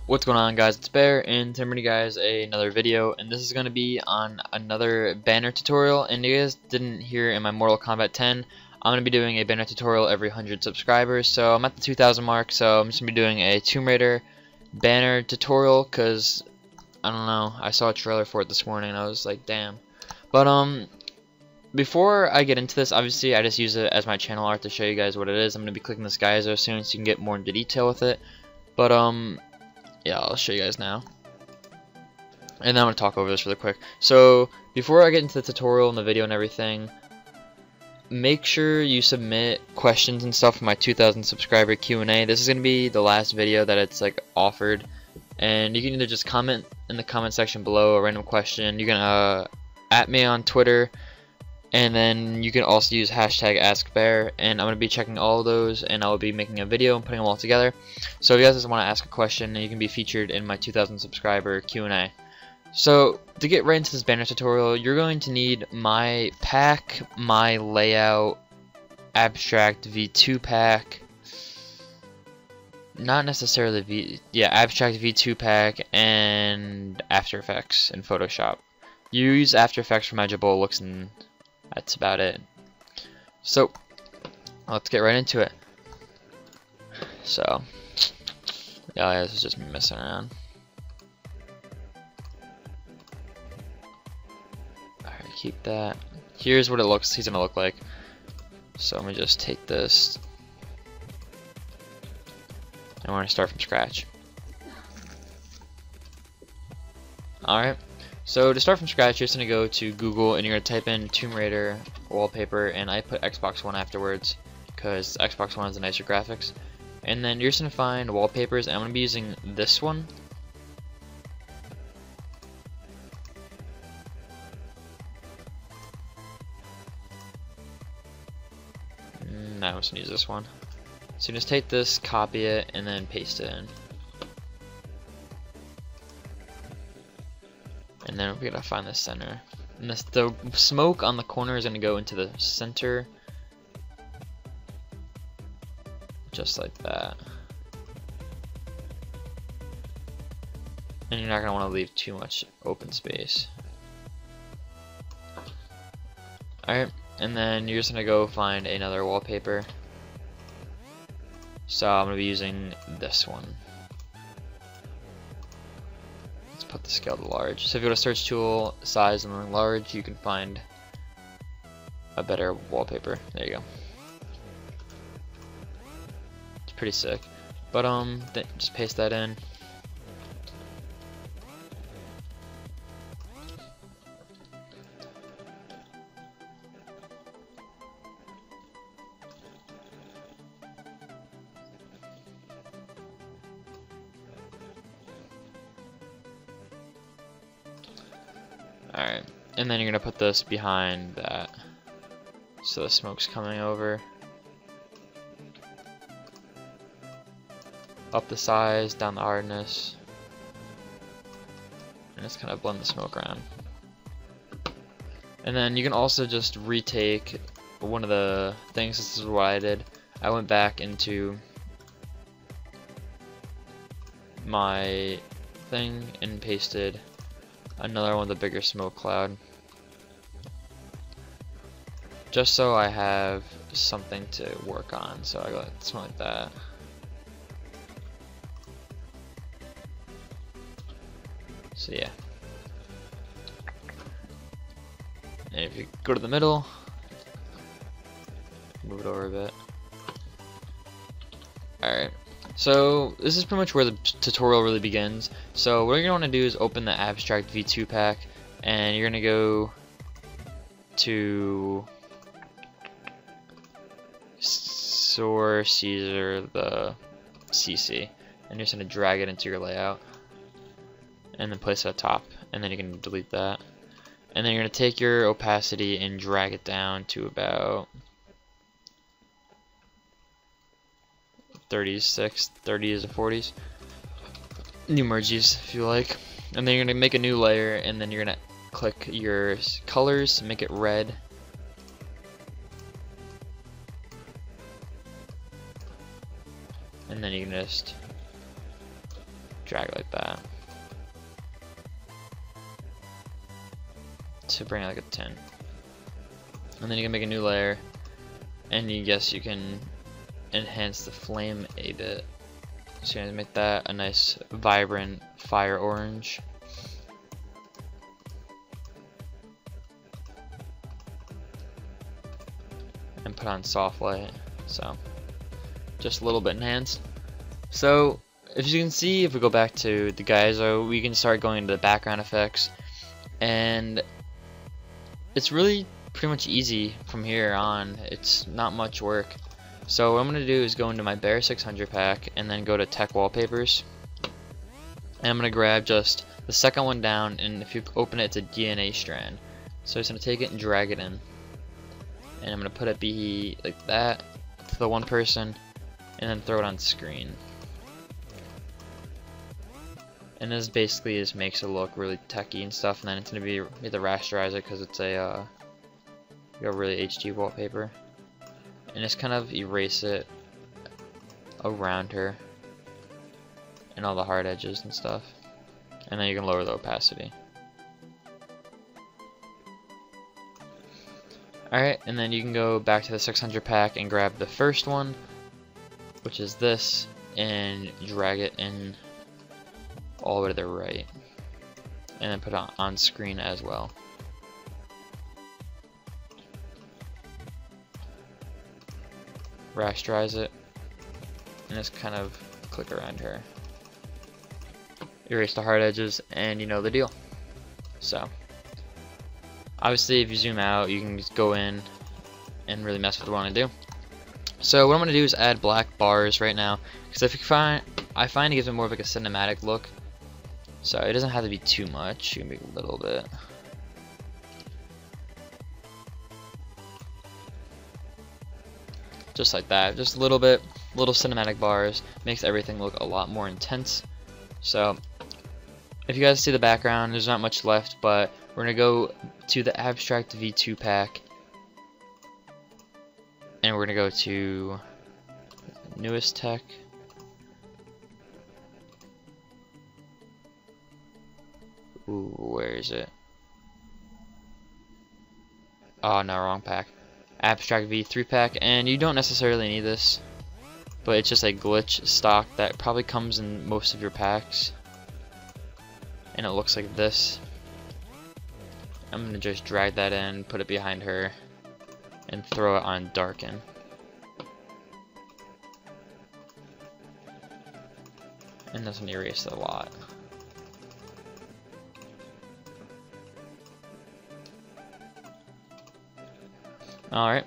What's going on, guys? It's Behr, and today I'm bringing you guys another video, and this is going to be on another banner tutorial. And you guys didn't hear in my Mortal Kombat 10, I'm going to be doing a banner tutorial every 100 subscribers. So I'm at the 2,000 mark, so I'm just going to be doing a Tomb Raider banner tutorial, because, I don't know, I saw a trailer for it this morning, and I was like, damn. But, before I get into this, obviously I just use it as my channel art to show you guys what it is. I'm going to be clicking this Geyser soon so you can get more into detail with it. But, yeah, I'll show you guys now. And then I'm going to talk over this really quick. So, before I get into the tutorial and the video and everything, make sure you submit questions and stuff for my 2,000 subscriber Q&A. This is going to be the last video that it's like offered. And you can either just comment in the comment section below a random question. You can at me on Twitter. And then you can also use hashtag AskBehr, and I'm going to be checking all of those, and I'll be making a video and putting them all together. So if you guys just want to ask a question, you can be featured in my 2,000 subscriber Q&A. So to get right into this banner tutorial, you're going to need my pack, my layout, abstract V2 pack, not necessarily abstract V2 pack, and After Effects and Photoshop. You use After Effects for manageable looks, and that's about it. So let's get right into it. So yeah, this is just me messing around. Alright, keep that. Here's what he's gonna look like. So let me just take this, and we're gonna start from scratch. Alright. So to start from scratch, you're just going to go to Google and you're going to type in Tomb Raider wallpaper, and I put Xbox One afterwards because Xbox One has the nicer graphics. And then you're just going to find wallpapers, and I'm going to be using this one. Now I'm just going to use this one. So you just take this, copy it, and then paste it in. And then we're gonna find the center. And the smoke on the corner is gonna go into the center, just like that. And you're not gonna want to leave too much open space. Alright, and then you're just gonna go find another wallpaper. So I'm gonna be using this one. Put the scale to large. So if you go to search tool, size, and then large, you can find a better wallpaper. There you go. It's pretty sick. But just paste that in. Alright, and then you're gonna put this behind that, so the smoke's coming over. Up the size, down the hardness, and just kind of blend the smoke around. And then you can also just retake one of the things. This is what I did. I went back into my thing and pasted another one with a bigger smoke cloud, just so I have something to work on. So I got something like that. So yeah, and if you go to the middle, move it over a bit. Alright, so this is pretty much where the tutorial really begins. So what you're going to want to do is open the abstract V2 pack, and you're going to go to source Caesar, the CC, and you're just going to drag it into your layout and then place it at top, and then you can delete that. And then you're going to take your opacity and drag it down to about 30s to 40s. New merges if you like. And then you're going to make a new layer, and then you're going to click your colors, make it red. And then you can just drag drag like that to bring it like a 10. And then you can make a new layer, and you guess you can enhance the flame a bit. So you're gonna make that a nice vibrant fire orange. And put on soft light, so just a little bit enhanced. So as you can see, if we go back to the Geyser, we can start going into the background effects, and it's really pretty much easy from here on. It's not much work. So what I'm going to do is go into my Behr 600 pack and then go to Tech Wallpapers, and I'm going to grab just the second one down, and if you open it, it's a DNA strand. So I'm just going to take it and drag it in, and I'm going to put it be like that to the one person, and then throw it on screen. And this basically just makes it look really techy and stuff, and then it's going to be, you have to rasterize it because it's a really HD wallpaper. And just kind of erase it around her and all the hard edges and stuff. And then you can lower the opacity. Alright, and then you can go back to the 600 pack and grab the first one, which is this, and drag it in all the way to the right. And then put it on screen as well. Rasterize it, and just kind of click around her. Erase the hard edges, and you know the deal. So obviously if you zoom out, you can just go in and really mess with what you want to do. So what I'm going to do is add black bars right now, because I find it gives it more of like a cinematic look. So it doesn't have to be too much, you can make a little bit. Just like that, just a little bit, little cinematic bars, makes everything look a lot more intense. So if you guys see the background, there's not much left, but we're gonna go to the Abstract V2 pack, and we're gonna go to newest tech. Ooh, where is it? Oh no, wrong pack. Abstract V3 pack, and you don't necessarily need this, but it's just a glitch stock that probably comes in most of your packs, and it looks like this. I'm gonna just drag that in, put it behind her, and throw it on darken. And doesn't erase a lot. Alright,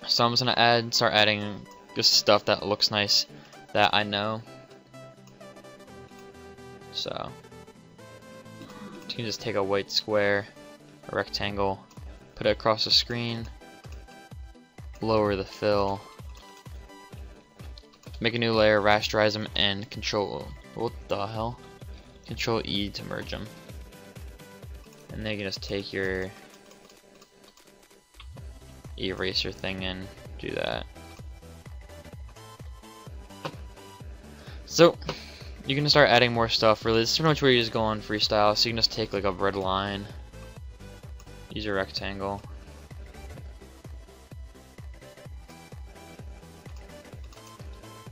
so I'm just gonna start adding just stuff that looks nice that I know. So you can just take a white square, a rectangle, put it across the screen, lower the fill, make a new layer, rasterize them, and Control E to merge them. And then you can just take your eraser thing and do that. So you can start adding more stuff. Really, this is pretty much where you just go on freestyle. So you can just take like a red line, use a rectangle,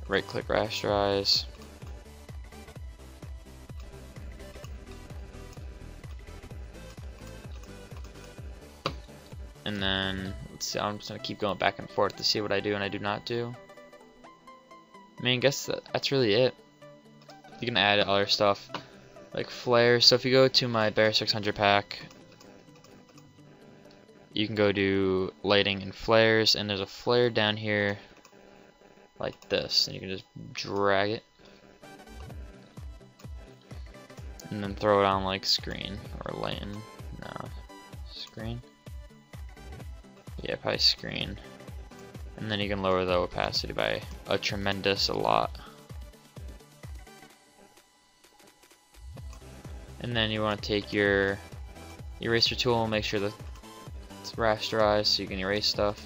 right click rasterize, and then let's see, I'm just gonna keep going back and forth to see what I do and I do not do. I mean, I guess that's really it. You can add other stuff like flares. So if you go to my Behr 600 pack, you can go to lighting and flares, and there's a flare down here like this, and you can just drag it and then throw it on like screen or lighten. No, screen. Yeah, probably screen. And then you can lower the opacity by a tremendous lot. And then you want to take your eraser tool and make sure that it's rasterized so you can erase stuff.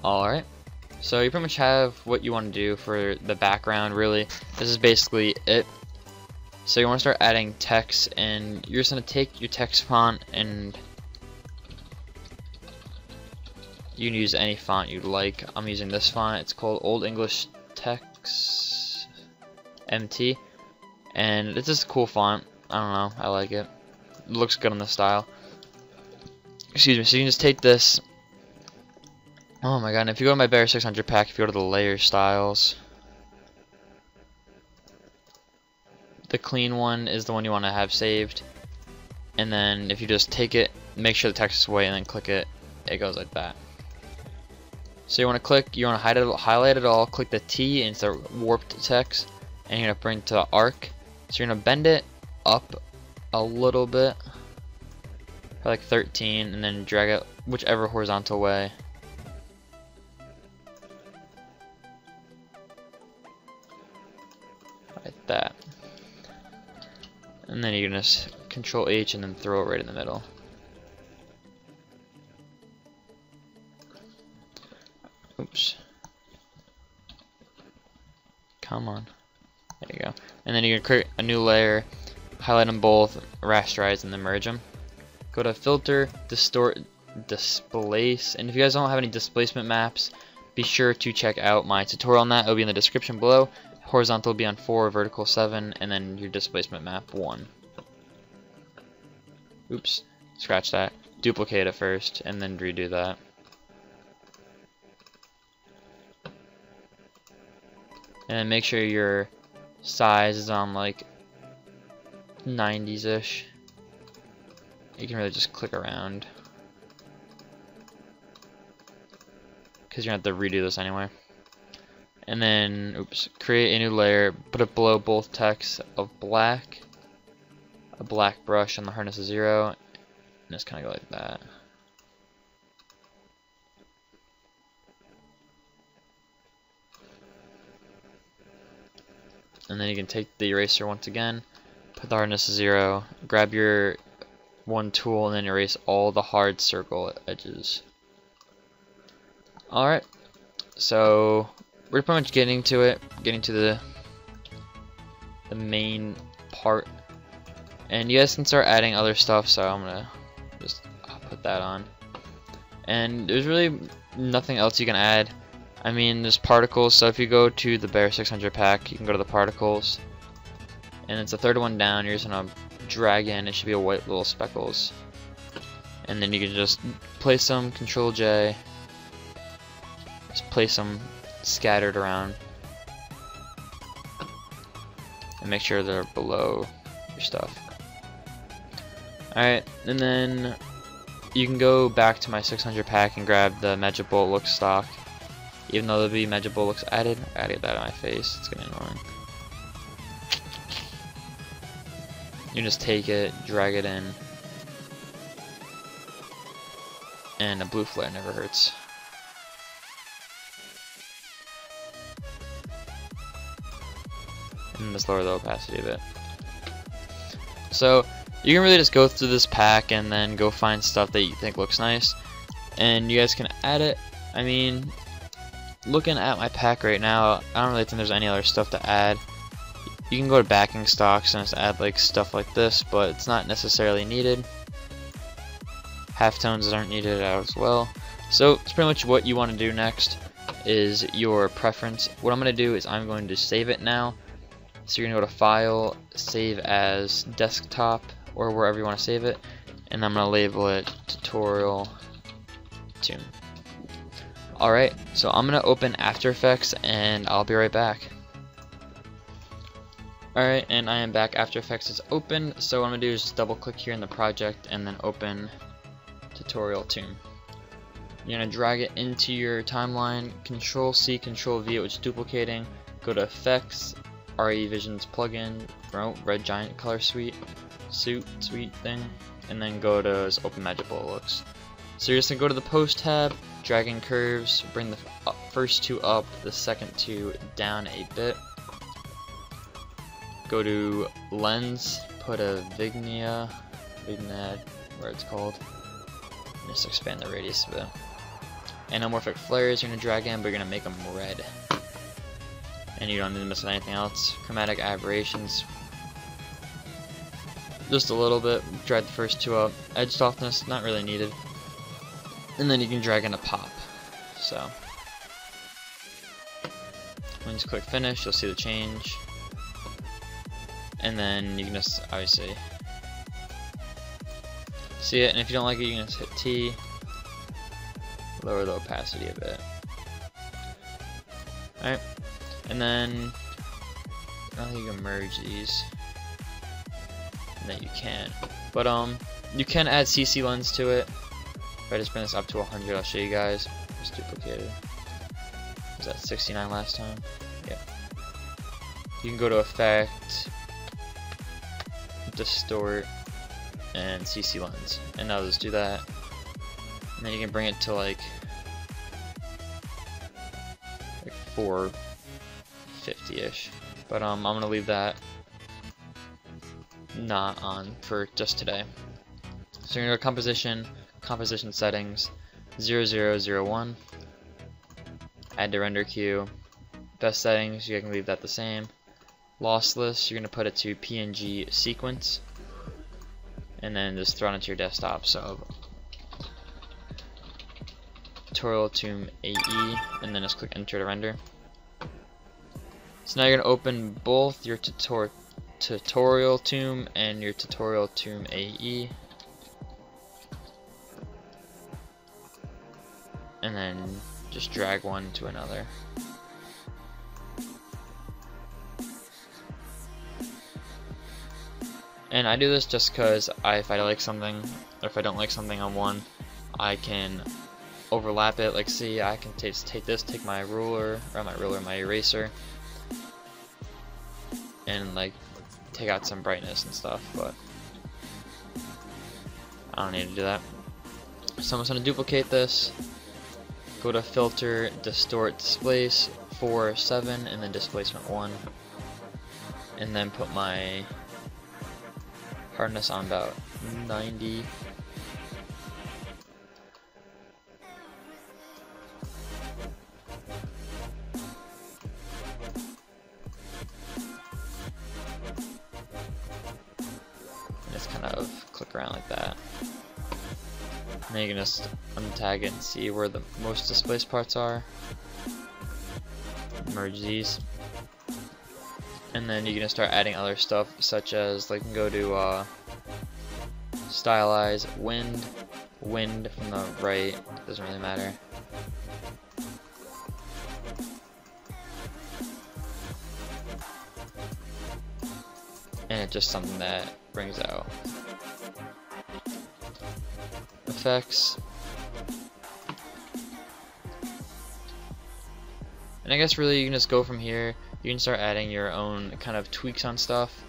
Alright, so you pretty much have what you want to do for the background. Really, this is basically it. So you want to start adding text, and you're just going to take your text font, and you can use any font you'd like. I'm using this font. It's called Old English Text MT, and it's just a cool font. I don't know, I like it. It looks good on the style. Excuse me. So you can just take this. Oh my god, and if you go to my Behr 600 pack, if you go to the layer styles, the clean one is the one you want to have saved. And then if you just take it, make sure the text is away, and then click it, it goes like that. So you want to click, you want to highlight it all, click the T and start warped text, and you're going to bring it to arc. So you're going to bend it up a little bit, for like 13, and then drag it whichever horizontal way. Like that. And then you can just Control H and then throw it right in the middle. Oops. Come on. There you go. And then you can create a new layer, highlight them both, rasterize, and then merge them. Go to Filter, Distort, Displace, and if you guys don't have any displacement maps, be sure to check out my tutorial on that. It will be in the description below. Horizontal will be on 4, vertical 7, and then your displacement map 1. Oops, scratch that. Duplicate it first, and then redo that. And then make sure your size is on like 90s-ish. You can really just click around, because you're going to have to redo this anyway. And then, oops, create a new layer, put it below both texts of black, a black brush on the hardness of 0, and just kind of go like that. And then you can take the eraser once again, put the hardness to 0, grab your one tool, and then erase all the hard circle edges. Alright, so we're pretty much getting to the main part. And you guys can start adding other stuff, so I'm gonna just put that on. And there's really nothing else you can add. I mean, there's particles, so if you go to the Behr 600 pack, you can go to the particles, and it's the third one down. You're just gonna drag in, it should be a white little speckles, and then you can just place them, Control J, just place them scattered around, and make sure they're below your stuff. Alright, and then you can go back to my 600 pack and grab the Magic Bullet Look stock. Even though there'll be Magic Bullet Looks added, I gotta get that on my face, it's getting annoying. You just take it, drag it in, and a blue flare never hurts. And just lower the opacity a bit. So you can really just go through this pack and then go find stuff that you think looks nice, and you guys can add it. I mean, looking at my pack right now, I don't really think there's any other stuff to add. You can go to backing stocks and just add like stuff like this, but it's not necessarily needed. Halftones aren't needed as well. So it's pretty much what you want to do next is your preference. What I'm going to do is I'm going to save it now. So you're going to go to File, Save as Desktop, or wherever you want to save it, and I'm going to label it Tutorial 2. Alright, so I'm going to open After Effects and I'll be right back. Alright, and I am back. After Effects is open, so what I'm going to do is just double click here in the project and then open Tutorial 2. You're going to drag it into your timeline, Control C, Control V, which is duplicating, go to Effects, RE Visions plugin, Red Giant Color Suite thing, and then go to just open Magic Bullet Looks. So you're just going to go to the Post tab, dragging curves, bring the first two up, the second two down a bit. Go to Lens, put a Vignette, where it's called. Just expand the radius a bit. Anamorphic flares you're going to drag in, but you're going to make them red. And you don't need to mess with anything else. Chromatic aberrations, just a little bit. Drag the first two up. Edge softness, not really needed. And then you can drag in a pop. So when you just click finish, you'll see the change. And then you can just obviously see it. And if you don't like it, you can just hit T. Lower the opacity a bit. Alright. And then I think you can merge these. And then you can. But you can add CC lens to it. If I just bring this up to 100, I'll show you guys. Just duplicate it. Was that 69 last time? Yeah. You can go to Effect, Distort, and CC lens. And now just do that. And then you can bring it to like 450-ish. But I'm gonna leave that not on for just today. So you're gonna go to composition settings, 0001. Add to render queue. Best settings, you can leave that the same. Lossless, you're gonna put it to PNG sequence, and then just throw it into your desktop. So Tutorial Tomb AE, and then just click enter to render. So now you're gonna open both your Tutorial Tomb and your Tutorial Tomb AE, and then just drag one to another. And I do this just because if I like something, or if I don't like something on one, I can overlap it. Like, see, I can take my ruler, or my eraser, and like take out some brightness and stuff, but I don't need to do that. So I'm just going to duplicate this, go to Filter, Distort, Displace, 4, 7, and then Displacement 1, and then put my hardness on about 90. And just kind of click around like that. And then you can just untag it and see where the most displaced parts are. Merge these. And then you can just start adding other stuff, such as, like, you can go to stylize, wind from the right, doesn't really matter. And it's just something that brings out effects. And I guess really you can just go from here. You can start adding your own kind of tweaks on stuff.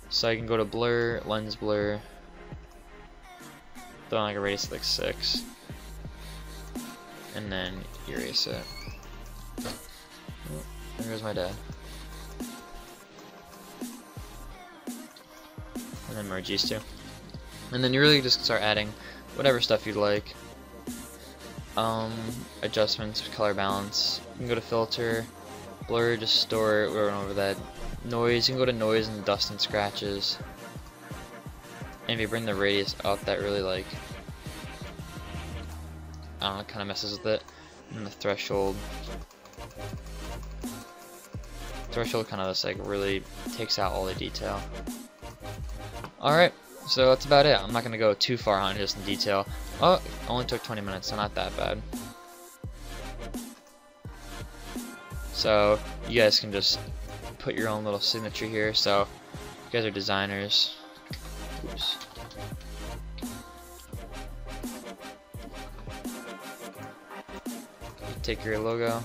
So you can go to blur, lens blur, throw on like a radius of like 6, and then erase it. Oh, there goes my dad. And then merge these two. And then you really just start adding whatever stuff you'd like. Adjustments, color balance. You can go to filter, blur, distort, we're going over that. Noise, you can go to noise and dust and scratches. And if you bring the radius up, that really, like, I don't know, kind of messes with it. And the threshold. Threshold kind of just like really takes out all the detail. Alright, so that's about it. I'm not going to go too far on just in detail. Oh, it only took 20 minutes, so not that bad. So you guys can just put your own little signature here. So you guys are designers. Oops. You take your logo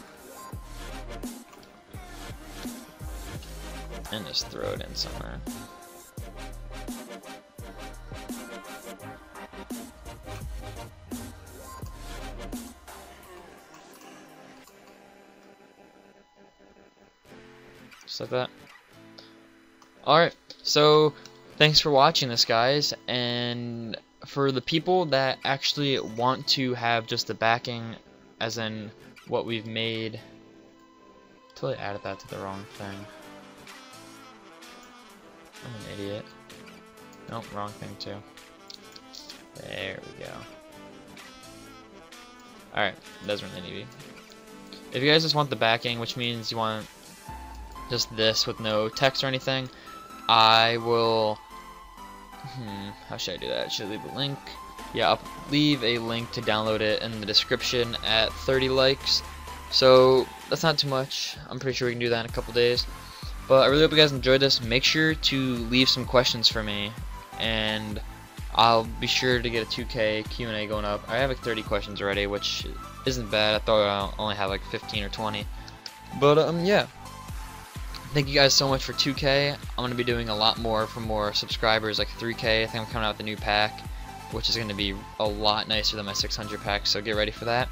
and just throw it in somewhere. Just like that. Alright, so thanks for watching this, guys, and for the people that actually want to have just the backing as in what we've made. Totally added that to the wrong thing. I'm an idiot. Nope, wrong thing too. There we go. Alright, doesn't really need to be. If you guys just want the backing, which means you want just this with no text or anything, I will... how should I do that? Should I leave a link? Yeah, I'll leave a link to download it in the description at 30 likes. So, that's not too much. I'm pretty sure we can do that in a couple days. But I really hope you guys enjoyed this. Make sure to leave some questions for me, and I'll be sure to get a 2K Q&A going up. I have like 30 questions already, which isn't bad. I thought I'll only have like 15 or 20. But yeah. Thank you guys so much for 2K. I'm going to be doing a lot more for more subscribers, like 3K. I think I'm coming out with a new pack, which is going to be a lot nicer than my 600 pack, so get ready for that.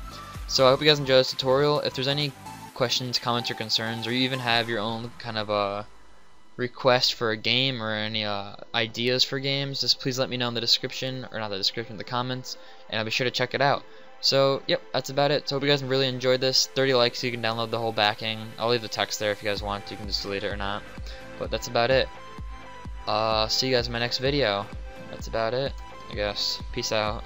So I hope you guys enjoyed this tutorial. If there's any questions, comments, or concerns, or you even have your own kind of a request for a game or any ideas for games, just please let me know in the description, or not the description, the comments, and I'll be sure to check it out. So yep, that's about it. So hope you guys really enjoyed this. 30 likes so you can download the whole backing. I'll leave the text there if you guys want. You can just delete it or not. But that's about it. See you guys in my next video. That's about it, I guess. Peace out.